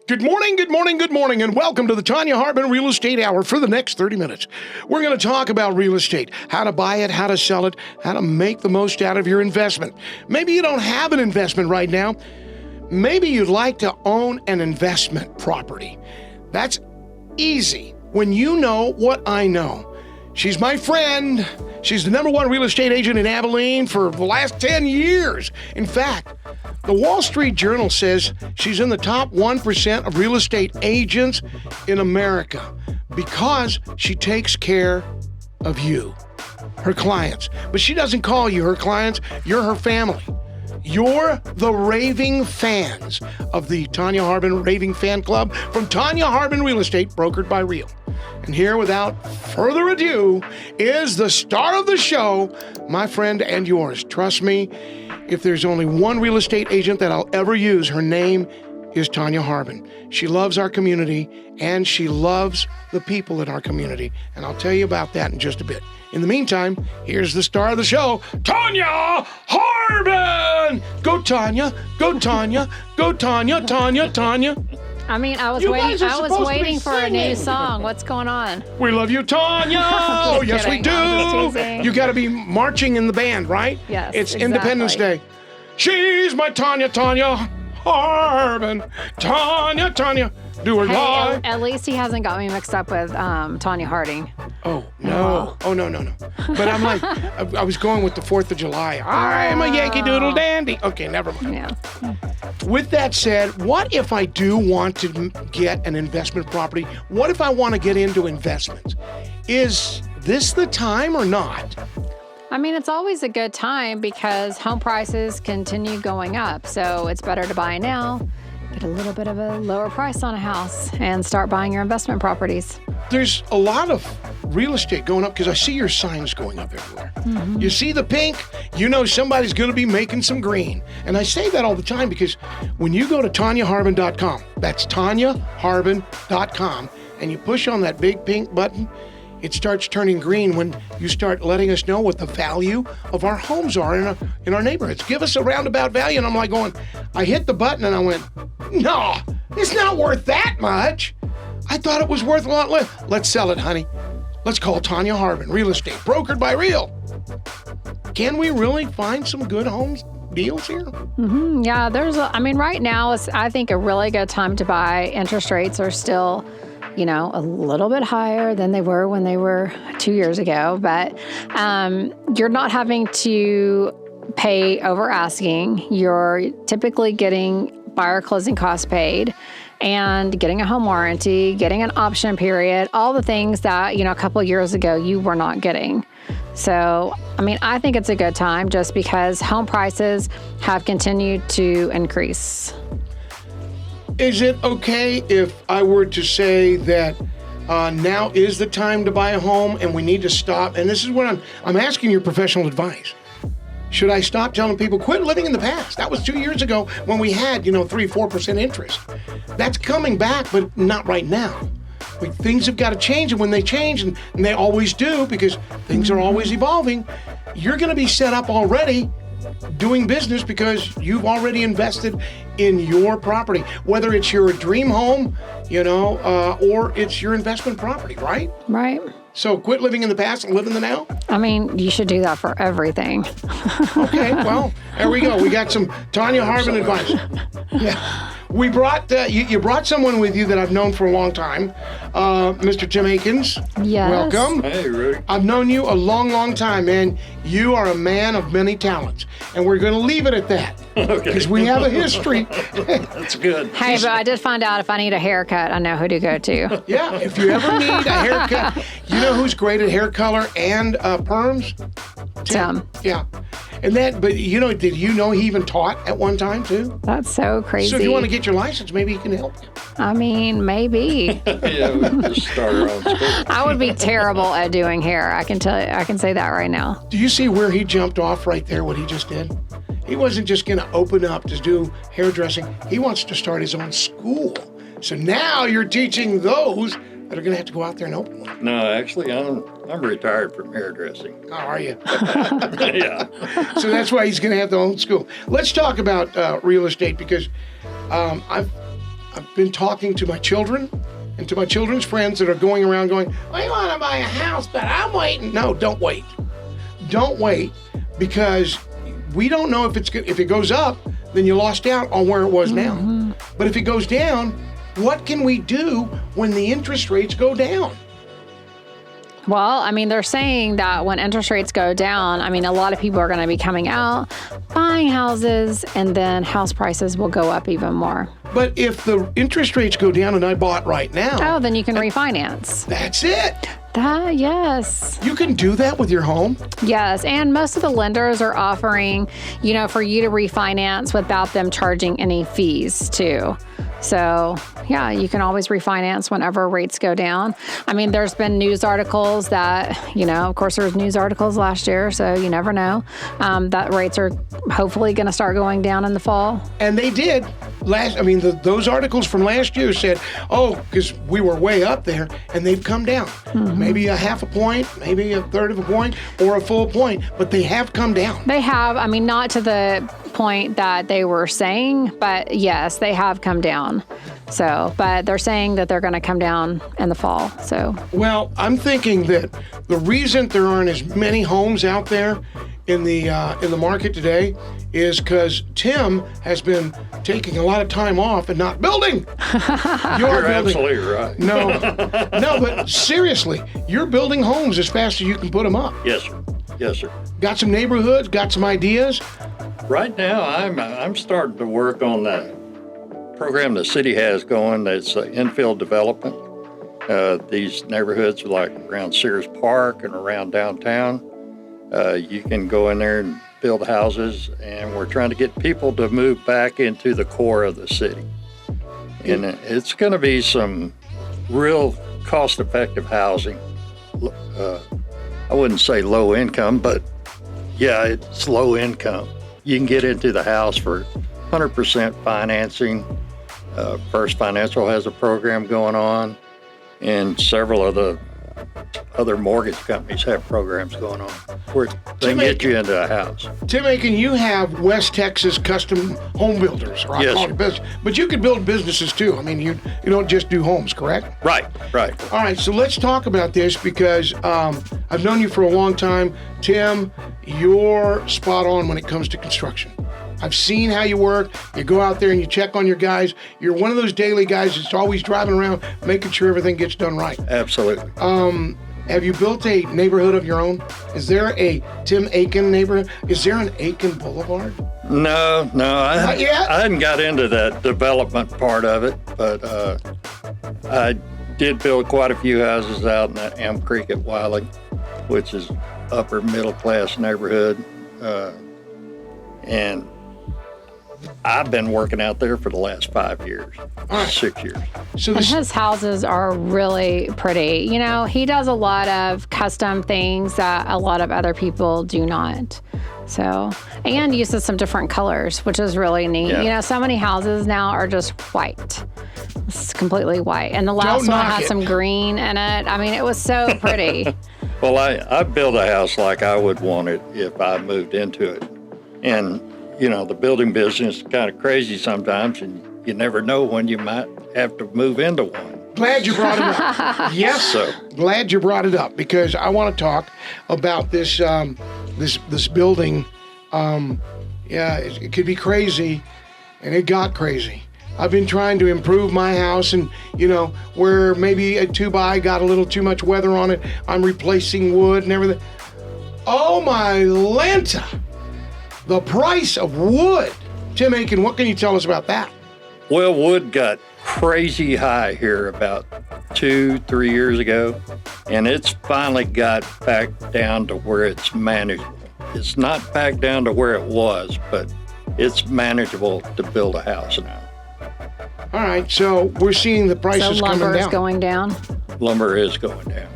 Good morning, good morning, good morning, and welcome to the Tonya Harbin Real Estate Hour for the next 30 minutes. We're going to talk about real estate, how to buy it, how to sell it, how to make the most out of your investment. Maybe you don't have an investment right now. Maybe you'd like to own an investment property. That's easy when you know what I know. She's my friend. She's the #1 real estate agent in Abilene for the last 10 years. In fact, the Wall Street Journal says she's in the top 1% of real estate agents in America because she takes care of you, her clients. But she doesn't call you her clients, you're her family. You're the raving fans of the Tonya Harbin Raving Fan Club from Tonya Harbin Real Estate, brokered by Real. And here, without further ado, is the star of the show, my friend and yours. Trust me, if there's only one real estate agent that I'll ever use, her name is Tonya Harbin. She loves our community, and she loves the people in our community. And I'll tell you about that in just a bit. In the meantime, here's the star of the show, Tonya Harbin! Go, Tonya! Go, Tonya! Go, Tonya! Tonya! I mean, I was waiting for a new song. What's going on? We love you, Tonya! Oh, yes, we do! You got to be marching in the band, right? Yes, It's exactly. Independence Day. She's my Tonya Harbin. Tonya. Do her die. At least he hasn't got me mixed up with Tonya Harding. Oh, no. Oh, no. But I'm like, I was going with the 4th of July. I'm a Yankee Doodle Dandy. Okay, never mind. Yeah. With that said, what if I do want to get an investment property? What if I want to get into investments? Is this the time or not? I mean, it's always a good time because home prices continue going up. So it's better to buy now, get a little bit of a lower price on a house, and start buying your investment properties. There's a lot of real estate going up because I see your signs going up everywhere. Mm-hmm. You see the pink, you know somebody's going to be making some green. And I say that all the time because when you go to TonyaHarbin.com, that's TonyaHarbin.com, and you push on that big pink button, it starts turning green when you start letting us know what the value of our homes are in our neighborhoods. Give us a roundabout value. And I'm like going, I hit the button and I went, no, it's not worth that much. I thought it was worth a lot less. Let's sell it, honey. Let's call Tonya Harbin Real Estate, brokered by Real. Can we really find some good homes deals here? Mm-hmm. Yeah, right now is, I think, a really good time to buy. Interest rates are still, a little bit higher than they were when they were 2 years ago, but you're not having to pay over asking. You're typically getting buyer closing costs paid and getting a home warranty, getting an option period, all the things that, a couple of years ago you were not getting. So, I think it's a good time just because home prices have continued to increase. Is it okay if I were to say that now is the time to buy a home and we need to stop? And this is what I'm asking your professional advice. Should I stop telling people, quit living in the past? That was 2 years ago when we had, 3-4% interest. That's coming back, but not right now. Things have got to change, and when they change, and they always do because things are always evolving, you're going to be set up already doing business because you've already invested in your property, whether it's your dream home, or it's your investment property, right? Right. So quit living in the past and live in the now? You should do that for everything. Okay, well, there we go. We got some Tonya Harbin advice. Yeah. We brought, you brought someone with you that I've known for a long time, Mr. Tim Aikens. Yes. Welcome. Hey, Rudy. I've known you a long, long time, man. You are a man of many talents, and we're going to leave it at that. Okay. Because we have a history. That's good. Hey, but I did find out if I need a haircut, I know who to go to. Yeah, if you ever need a haircut, you know who's great at hair color and perms? Tim. Yeah. And that, but did you know he even taught at one time too? That's so crazy. So if you want to get your license, maybe he can help you. Maybe. Yeah, we just start our own school. I would be terrible at doing hair. I can tell you. I can say that right now. Do you see where he jumped off right there, what he just did? He wasn't just going to open up to do hairdressing. He wants to start his own school. So now you're teaching those that are going to have to go out there and open one. No, actually, I'm retired from hairdressing. How are you? Yeah. So that's why he's going to have the own school. Let's talk about real estate because I've been talking to my children and to my children's friends that are going around going, I want to buy a house, but I'm waiting. No, don't wait. Don't wait, because we don't know if it goes up, then you lost out on where it was now. But if it goes down, what can we do when the interest rates go down? Well, I mean, they're saying that when interest rates go down, I mean, a lot of people are going to be coming out, buying houses, and then house prices will go up even more. But if the interest rates go down and I bought right now... Oh, then you can refinance. That's it. Yes. You can do that with your home? Yes. And most of the lenders are offering, for you to refinance without them charging any fees too. So, yeah, you can always refinance whenever rates go down. I mean, there's been news articles that, of course, there was news articles last year, so you never know, that rates are hopefully going to start going down in the fall. And they did. Those articles from last year said, because we were way up there, and they've come down. Maybe a half a point, maybe a third of a point, or a full point, but they have come down. They have. I mean, not to the point that they were saying, but yes, they have come down. So, but they're saying that they're going to come down in the fall. So, well, I'm thinking that the reason there aren't as many homes out there in the market today is because Tim has been taking a lot of time off and not building. You're building. Absolutely right. No, but seriously, you're building homes as fast as you can put them up. Yes, sir. Yes, sir. Got some neighborhoods, got some ideas? Right now, I'm starting to work on that program the city has going. That's infill development. These neighborhoods like around Sears Park and around downtown, you can go in there and build houses, and we're trying to get people to move back into the core of the city. And it's going to be some real cost-effective housing. I wouldn't say low income, but yeah, it's low income. You can get into the house for 100% financing. First Financial has a program going on, and several of the other mortgage companies have programs going on where they can get you into a house. Tim Aiken, you have West Texas Custom Home Builders, or I call it business, but you can build businesses too. I mean, you don't just do homes, correct? Right. All right, so let's talk about this because I've known you for a long time. Tim, you're spot on when it comes to construction. I've seen how you work. You go out there and you check on your guys. You're one of those daily guys that's always driving around making sure everything gets done right. Absolutely. Have you built a neighborhood of your own? Is there a Tim Aiken neighborhood? Is there an Aiken Boulevard? No, I hadn't got into that development part of it, but I did build quite a few houses out in that Elm Creek at Wiley, which is upper middle class neighborhood, and I've been working out there for the last 5 years, 6 years. And his houses are really pretty. He does a lot of custom things that a lot of other people do not. So, and uses some different colors, which is really neat. Yeah. So many houses now are just white. It's completely white. And the last one had some green in it. I mean, it was so pretty. Well, I built a house like I would want it if I moved into it. And the building business is kind of crazy sometimes, and you never know when you might have to move into one. Glad you brought it up. Yes, so glad you brought it up because I want to talk about this this building. It could be crazy, and it got crazy. I've been trying to improve my house, and where maybe a 2x got a little too much weather on it, I'm replacing wood and everything. Oh my Lanta! The price of wood. Tim Aiken, what can you tell us about that? Well, wood got crazy high here about 2-3 years ago, and it's finally got back down to where it's manageable. It's not back down to where it was, but it's manageable to build a house now. All right, so we're seeing the prices coming down. So lumber is going down? Lumber is going down.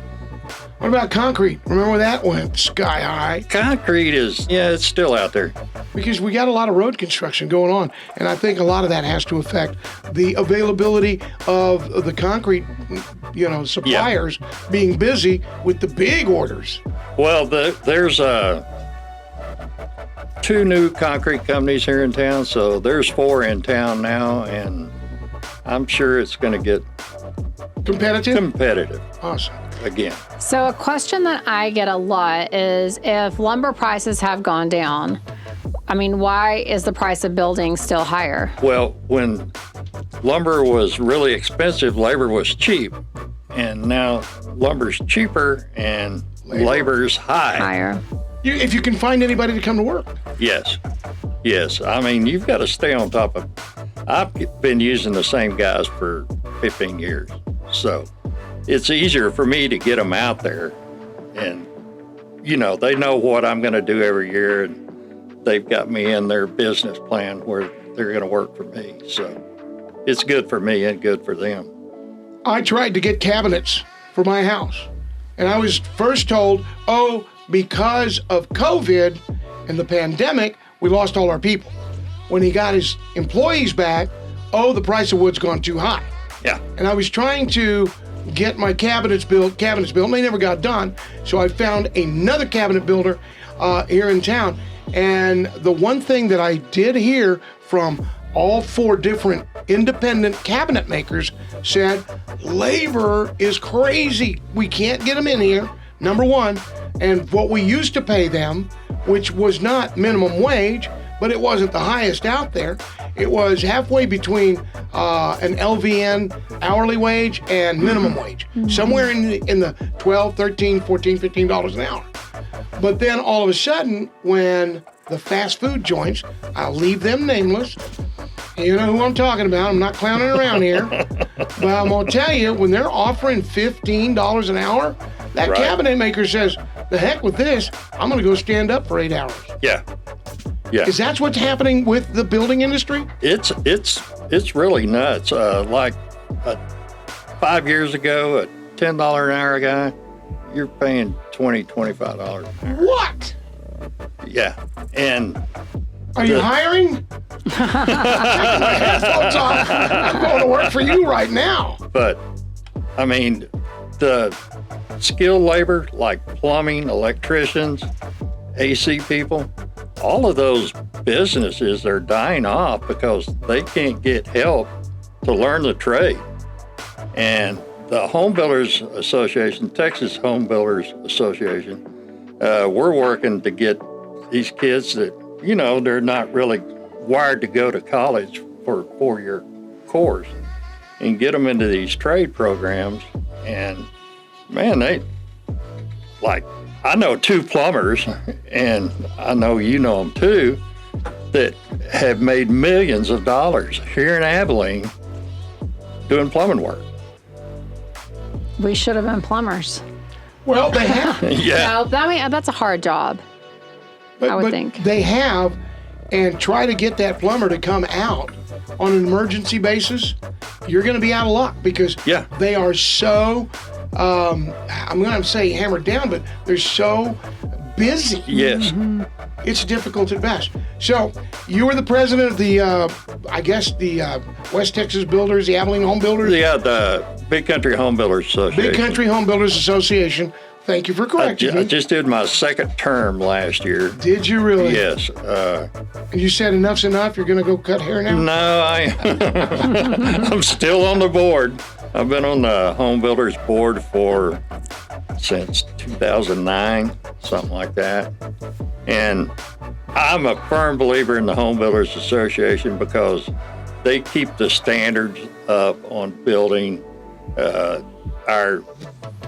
What about concrete? Remember that went sky high? Concrete it's still out there. Because we got a lot of road construction going on, and I think a lot of that has to affect the availability of the concrete, suppliers being busy with the big orders. Well, there's 2 new concrete companies here in town, so there's 4 in town now, and I'm sure it's going to get competitive Awesome. again. So a question that I get a lot is if lumber prices have gone down, I mean, why is the price of building still higher? Well, when lumber was really expensive, labor was cheap. And now lumber's cheaper and labor's Higher. If you can find anybody to come to work. Yes. I mean, you've got to stay on top of. I've been using the same guys for 15 years. So it's easier for me to get them out there. And, they know what I'm going to do every year. And they've got me in their business plan where they're going to work for me. So it's good for me and good for them. I tried to get cabinets for my house. And I was first told, because of COVID and the pandemic, we lost all our people. When he got his employees back, the price of wood's gone too high. Yeah. And I was trying to get my cabinets built, and they never got done. So I found another cabinet builder here in town. And the one thing that I did hear from all 4 different independent cabinet makers said, labor is crazy. We can't get them in here, number one. And what we used to pay them, which was not minimum wage, but it wasn't the highest out there. It was halfway between an LVN hourly wage and minimum wage, somewhere in the $12, $13, $14, $15 an hour. But then all of a sudden, when the fast food joints, I'll leave them nameless. You know who I'm talking about. I'm not clowning around here. But I'm going to tell you, when they're offering $15 an hour, that Right. cabinet maker says, the heck with this, I'm going to go stand up for 8 hours. Yeah. Is that what's happening with the building industry? It's really nuts. 5 years ago, a $10 an hour guy, you're paying $20, $25 an hour. What? Yeah. And Are you hiring? Take my headphones off. I'm going to work for you right now. But, I mean, the skilled labor like plumbing, electricians, AC people, all of those businesses are dying off because they can't get help to learn the trade. And the Home Builders Association, Texas Home Builders Association, we're working to get these kids that, they're not really wired to go to college for a 4-year course and get them into these trade programs. And man, I know 2 plumbers, and I know you know them too, that have made millions of dollars here in Abilene doing plumbing work. We should have been plumbers. Well, they have. Yeah. No, I mean, that's a hard job. I would think. They have, and try to get that plumber to come out on an emergency basis, you're going to be out of luck because they are so, I'm going to say hammered down, but they're so busy. Yes. Mm-hmm. It's difficult at best. So you were the president of the, the West Texas Builders, the Abilene Home Builders? Yeah, the Big Country Home Builders Association. Big Country Home Builders Association. Thank you for correcting me. I just did my 2nd term last year. Did you really? Yes. And you said enough's enough? You're going to go cut hair now? No, I'm still on the board. I've been on the Home Builders Board since 2009, something like that. And I'm a firm believer in the Home Builders Association because they keep the standards up on building. Our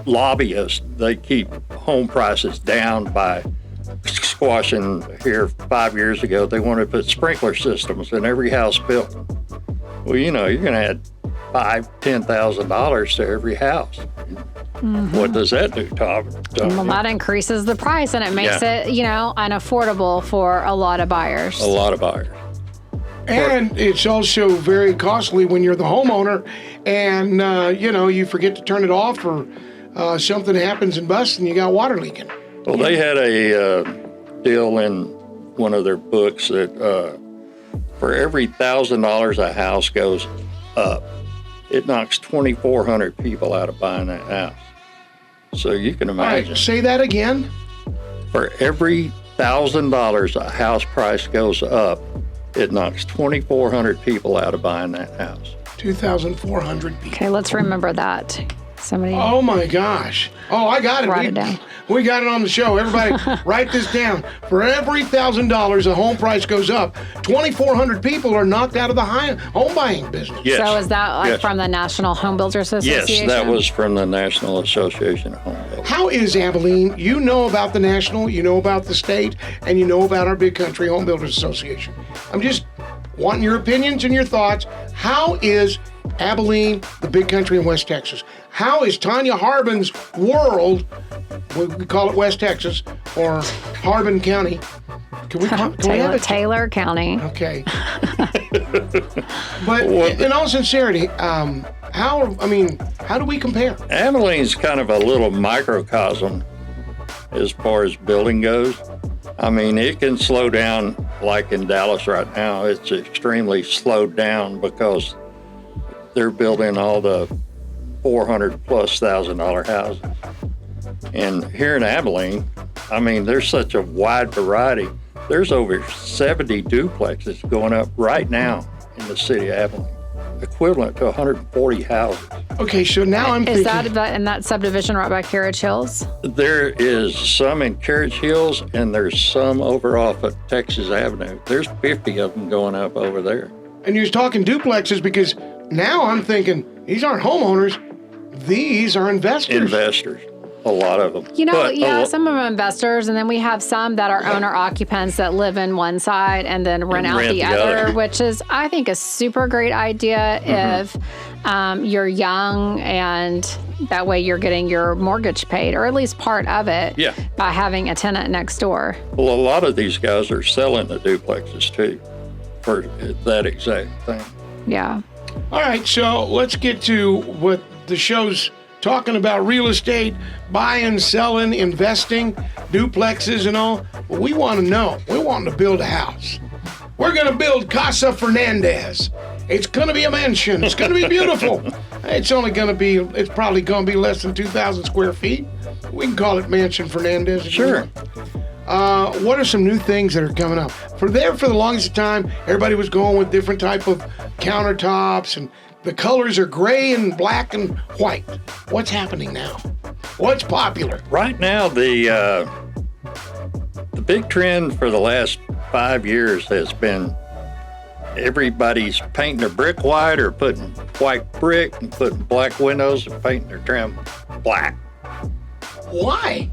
lobbyists, they keep home prices down by squashing here 5 years ago. They wanted to put sprinkler systems in every house built. Well, you're going to add $5,000, $10,000 to every house. Mm-hmm. What does that do, Tom? Well, that increases the price and it makes it, unaffordable for a lot of buyers. A lot of buyers. And it's also very costly when you're the homeowner and, you forget to turn it off or something happens and busts and you got water leaking. Well, they had a deal in one of their books that for every $1,000 a house goes up, it knocks 2,400 people out of buying that house. So you can imagine. All right, say that again. For every $1,000 a house price goes up, it knocks 2,400 people out of buying that house. 2,400 people. Okay, let's remember that. Somebody. Oh my gosh. Oh, I got it. Write it down. We got it on the show. Everybody write this down. For every $1,000 a home price goes up, 2,400 people are knocked out of the home buying business. Yes. So is that from the National Home Builders Association? Yes, that was from the National Association of Home Builders. How is Abilene? You know about the national, you know about the state, and you know about our big country Home Builders Association. I'm just wanting your opinions and your thoughts. How is Abilene, the big country in West Texas? How is Tonya Harbin's world, we call it West Texas, or Harbin County? Can we have it? Taylor County. Okay. But in all sincerity, how do we compare? Abilene's kind of a little microcosm as far as building goes. I mean, it can slow down like in Dallas right now. It's extremely slowed down because they're building all the $400,000+ houses. And here in Abilene, I mean, there's such a wide variety. There's over 70 duplexes going up right now in the city of Abilene, equivalent to 140 houses. Okay, so now I'm thinking... Is that in that subdivision right by Carriage Hills? There is some in Carriage Hills, and there's some over off of Texas Avenue. There's 50 of them going up over there. And you're talking duplexes because now I'm thinking these aren't homeowners, these are investors. Investors, a lot of them. You know, some of them are investors, and then we have some that are owner-occupants that live in one side and then rent out the other, which is, I think, a super great idea if you're young, and that way you're getting your mortgage paid, or at least part of it, by having a tenant next door. Well, a lot of these guys are selling the duplexes, too, for that exact thing. Yeah. All right, so let's get to what the show's talking about: real estate, buying, selling, investing, duplexes and all. Well, we want to know. We want to build a house. We're going to build Casa Fernandez. It's going to be a mansion. It's going to be beautiful. It's probably going to be less than 2,000 square feet. We can call it Mansion Fernandez. Sure. What are some new things that are coming up? For the longest time, everybody was going with different type of countertops, and the colors are gray and black and white. What's happening now? What's popular? Right now, the big trend for the last 5 years has been everybody's painting their brick white or putting white brick and putting black windows and painting their trim black. Why?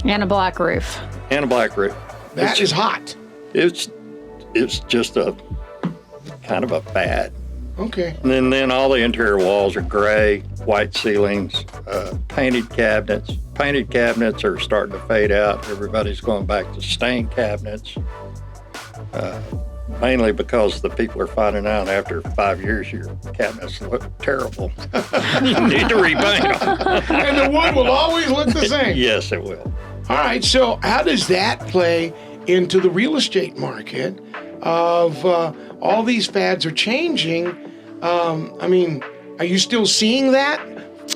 And a black roof. And a black roof. That is hot. It's just a kind of a fad. Okay. And then all the interior walls are gray, white ceilings, painted cabinets. Painted cabinets are starting to fade out. Everybody's going back to stained cabinets, mainly because the people are finding out after 5 years your cabinets look terrible. You need to repaint them. And the wood will always look the same. Yes, it will. All right, so how does that play into the real estate market of all these fads are changing? Are you still seeing that?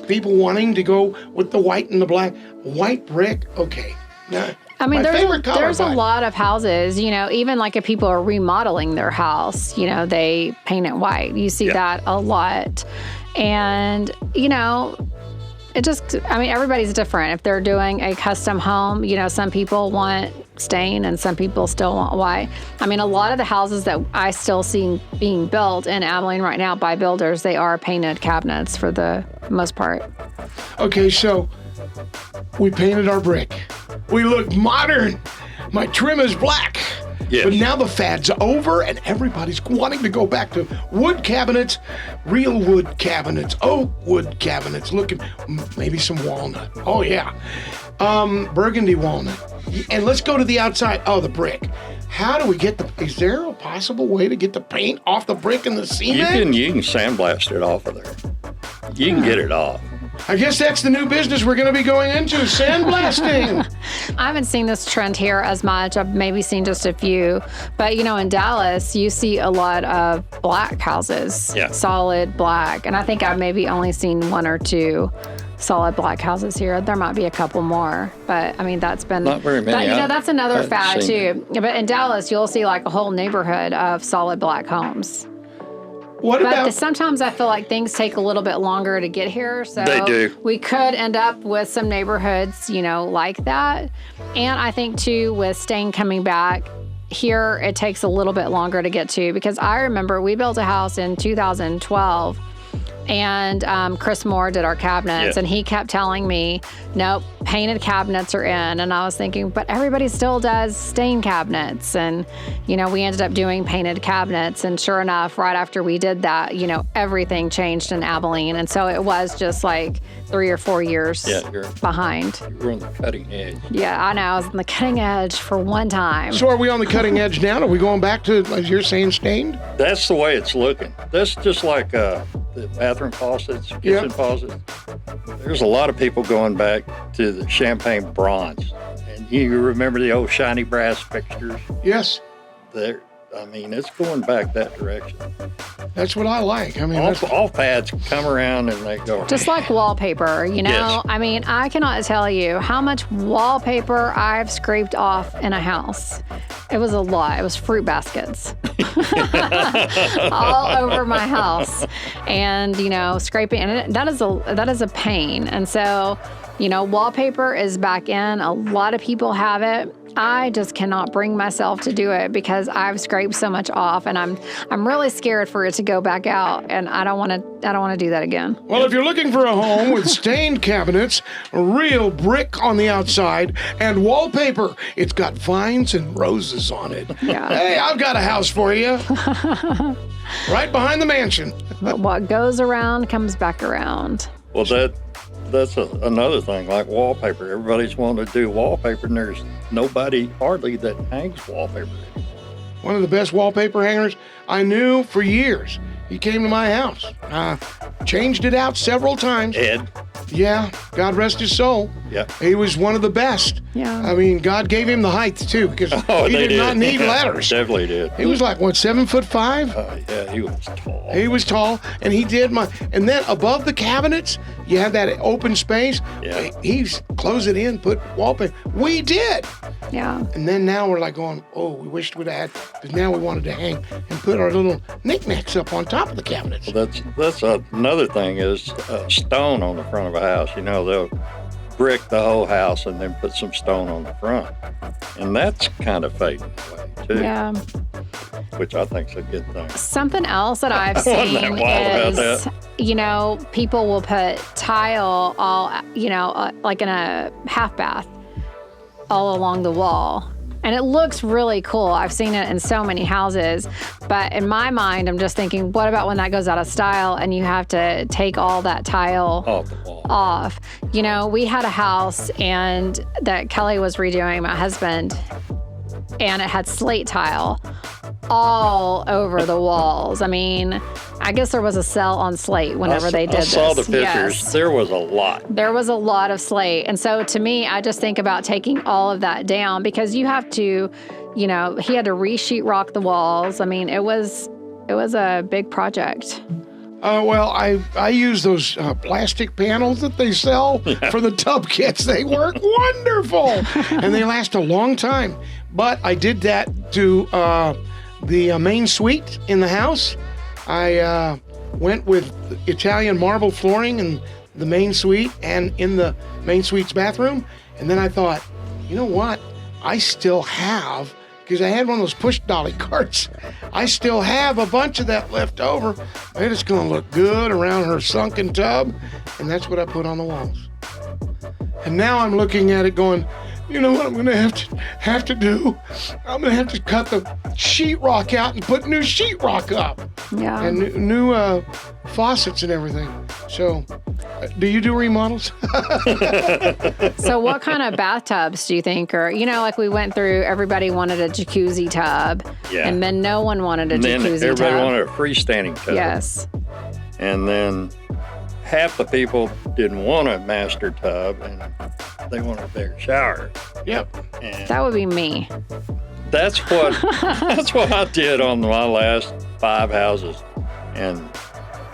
People wanting to go with the white and the black. White brick, okay. Now, there's a lot of houses, even like if people are remodeling their house, they paint it white. You see that a lot. And, everybody's different. If they're doing a custom home, some people want stain and some people still want white. A lot of the houses that I still see being built in Abilene right now by builders, they are painted cabinets for the most part. Okay, so we painted our brick. We look modern. My trim is black. Yes. But now the fad's over and everybody's wanting to go back to wood cabinets, real wood cabinets, oak wood cabinets, looking maybe some walnut. Oh, yeah. Burgundy walnut. And let's go to the outside. Oh, the brick. How do we get is there a possible way to get the paint off the brick and the cement? You can sandblast it off of there. You can get it off. I guess that's the new business we're going to be going into, sandblasting. I haven't seen this trend here as much. I've maybe seen just a few. But, in Dallas, you see a lot of black houses, solid black. And I think I've maybe only seen one or two solid black houses here. There might be a couple more. But, that's been... Not very many. That's another fad, too. But in Dallas, you'll see like a whole neighborhood of solid black homes. What about? Sometimes I feel like things take a little bit longer to get here. So They do. We could end up with some neighborhoods, like that. And I think too, with Stain coming back here, it takes a little bit longer to get to, because I remember we built a house in 2012. And Chris Moore did our cabinets, and he kept telling me, nope, painted cabinets are in. And I was thinking, but everybody still does stain cabinets. And, we ended up doing painted cabinets. And sure enough, right after we did that, everything changed in Abilene. And so it was just like 3 or 4 years behind. You were on the cutting edge. Yeah, I know. I was on the cutting edge for one time. So are we on the cutting edge now? Are we going back to, as you're saying, stained? That's the way it's looking. That's just like the bathroom faucets, kitchen faucets. There's a lot of people going back to the champagne bronze. And you remember the old shiny brass fixtures? Yes. It's going back that direction. That's what I like. All pads come around and they go. Just like wallpaper, Yes. I cannot tell you how much wallpaper I've scraped off in a house. It was a lot. It was fruit baskets all over my house, and scraping. And that is a pain. And so, wallpaper is back in. A lot of people have it. I just cannot bring myself to do it because I've scraped so much off, and I'm really scared for it to go back out, and I don't want to do that again. Well, if you're looking for a home with stained cabinets, real brick on the outside, and wallpaper, it's got vines and roses on it. Yeah. Hey, I've got a house for you. Right behind the mansion. But what goes around comes back around. Well, that's another thing, like wallpaper. Everybody's wanting to do wallpaper, and there's nobody hardly that hangs wallpaper anymore. One of the best wallpaper hangers I knew for years. He came to my house. Changed it out several times. Ed. Yeah, God rest his soul. Yeah. He was one of the best. Yeah. God gave him the height too, because he did not need ladders. Definitely did. He was like, 7'5"? Yeah, he was tall. He was tall, and he did and then above the cabinets, you have that open space. Yeah. He's close it in, put wallpaper. We did. Yeah. And then now we're like going, we wished we'd had, because now we wanted to hang and put our little knickknacks up on top of the cabinets. Well, that's another thing is stone on the front of a house. They'll brick the whole house and then put some stone on the front. And that's kind of fading away, too. Yeah. Which I think is a good thing. Something else that I've seen is, people will put tile all, like in a half bath all along the wall. And it looks really cool. I've seen it in so many houses. But in my mind, I'm just thinking, what about when that goes out of style and you have to take all that tile off? We had a house and that Kelly was redoing, my husband, and it had slate tile all over the walls. I guess there was a sell on slate whenever they did this. I saw the pictures. Yes. There was a lot. There was a lot of slate. And so to me, I just think about taking all of that down, because you have to, he had to re-sheetrock the walls. It was a big project. I use those plastic panels that they sell for the tub kits. They work wonderful, and they last a long time. But I did that to the main suite in the house. I went with Italian marble flooring in the main suite and in the main suite's bathroom. And then I thought, you know what? I still have, because I had one of those push dolly carts, I still have a bunch of that left over. And it's going to look good around her sunken tub. And that's what I put on the walls. And now I'm looking at it going, you know what I'm going to have to do? I'm going to have to cut the sheetrock out and put new sheetrock up. Yeah. And new faucets and everything. So, do you do remodels? So what kind of bathtubs do you think? Or, like we went through, everybody wanted a jacuzzi tub. Yeah. And then no one wanted a jacuzzi tub. And then everybody wanted a freestanding tub. Yes. And then half the people didn't want a master tub, and they wanted a bigger shower. Yep. And That would be me. that's what I did on my last 5 houses. And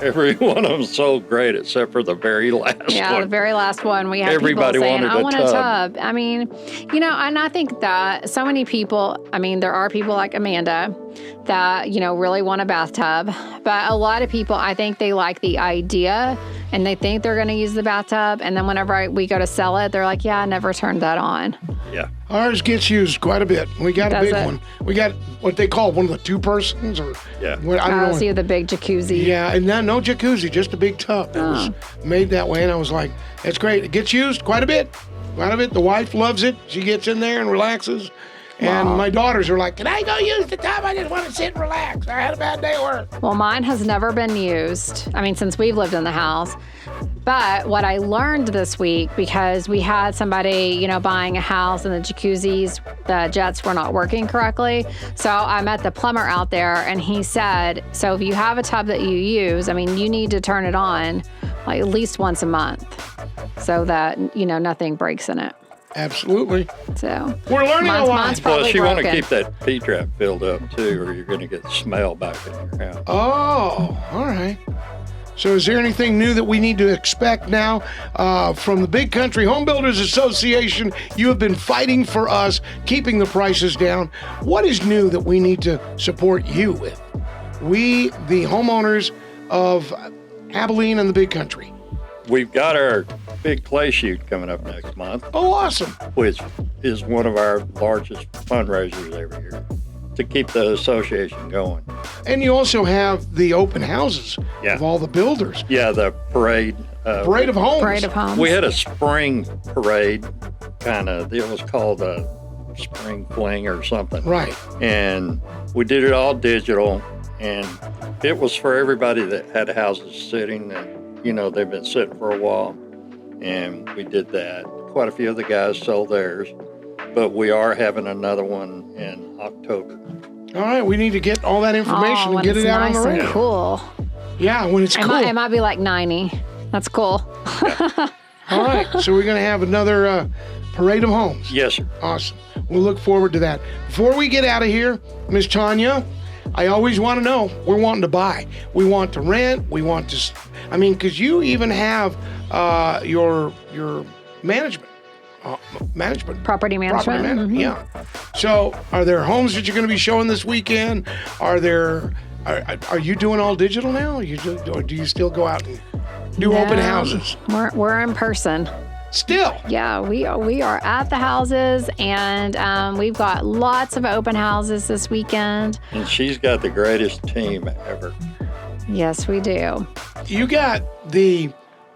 Every one of them sold great except for the very last one. Yeah, the very last one, we had Everybody people saying, wanted I want a tub. tub. I mean, and I think that so many people, there are people like Amanda that, really want a bathtub. But a lot of people, I think they like the idea and they think they're going to use the bathtub. And then whenever we go to sell it, they're like, yeah, I never turned that on. Yeah. Ours gets used quite a bit. We got a big one. We got what they call one of the two-persons, or what, I don't know. So you have the big jacuzzi. Yeah, and no jacuzzi, just a big tub. It was made that way, and I was like, that's great. It gets used quite a bit. The wife loves it. She gets in there and relaxes. And my daughters are like, can I go use the tub? I just want to sit and relax. I had a bad day at work. Well, mine has never been used. Since we've lived in the house. But what I learned this week, because we had somebody, buying a house and the jacuzzis, the jets were not working correctly. So I met the plumber out there and he said, so if you have a tub that you use, you need to turn it on like at least once a month so that, nothing breaks in it. Absolutely. So we're learning a lot. Mine's probably you want to broken. keep that P-trap filled up too, or you're going to get smell back in your house. Oh, all right. So is there anything new that we need to expect now from the Big Country Home Builders Association? You have been fighting for us, keeping the prices down. What is new that we need to support you with? We, the homeowners of Abilene and the Big Country. We've got our big clay shoot coming up next month. Oh, awesome. Which is one of our largest fundraisers every year to keep the association going. And you also have the open houses of all the builders. Yeah, the parade. Parade of Homes. Parade of Homes. We had a spring parade, it was called a spring fling or something. Right. And we did it all digital, and it was for everybody that had houses sitting, and they've been sitting for a while. And we did that. Quite a few of the guys sold theirs, but we are having another one in October. All right, we need to get all that information and get it out on the nice radio. and cool. Yeah, when it's cool. It might be like 90. That's cool. All right, so we're going to have another Parade of Homes. Yes, sir. Awesome. We'll look forward to that. Before we get out of here, Miss Tonya, I always want to know, we're wanting to buy. We want to rent. We want to, because you even have your management. Property management. Mm-hmm. Yeah. So are there homes that you're going to be showing this weekend? Are you doing all digital now? Or do you still go out and do open houses? We're in person. Still? Yeah, we are at the houses, and we've got lots of open houses this weekend. And she's got the greatest team ever. Yes, we do. You got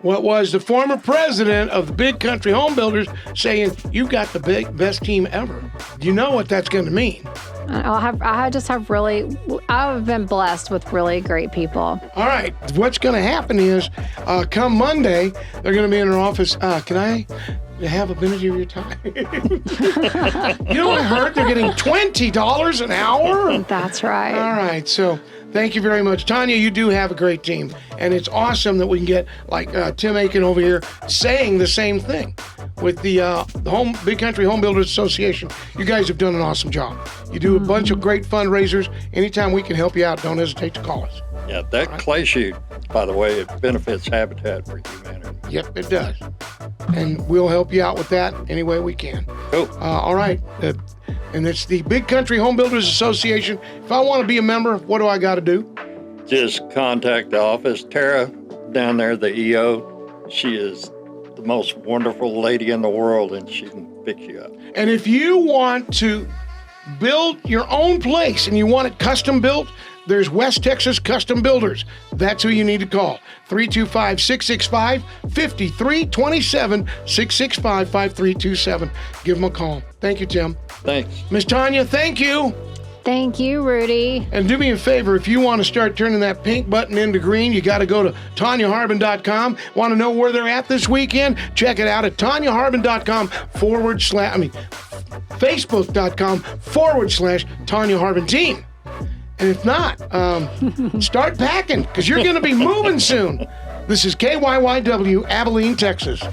what was the former president of the Big Country Home Builders saying you've got the best team ever. You know what that's going to mean. I've been blessed with really great people. All right. What's going to happen is come Monday, they're going to be in our office. Can I have a minute of your time? You know what I heard? They're getting $20 an hour? That's right. All right. So thank you very much. Tonya, you do have a great team. And it's awesome that we can get Tim Aiken over here saying the same thing with the Big Country Home Builders Association. You guys have done an awesome job. You do a bunch of great fundraisers. Anytime we can help you out, don't hesitate to call us. Yeah, that clay shoot, by the way, it benefits Habitat for Humanity. Yep, it does. And we'll help you out with that any way we can. Cool. All right. And it's the Big Country Home Builders Association. If I want to be a member, what do I got to do? Just contact the office. Tara down there, the EO, she is the most wonderful lady in the world, and she can fix you up. And if you want to build your own place and you want it custom built, there's West Texas Custom Builders. That's who you need to call. 325-665-5327, 665-5327. Give them a call. Thank you, Tim. Thanks. Miss Tonya, thank you. Thank you, Rudy. And do me a favor, if you want to start turning that pink button into green, you got to go to TonyaHarbin.com. Want to know where they're at this weekend? Check it out at TonyaHarbin.com Facebook.com/Tonya Harbin Team. And if not, start packing because you're going to be moving soon. This is KYYW, Abilene, Texas.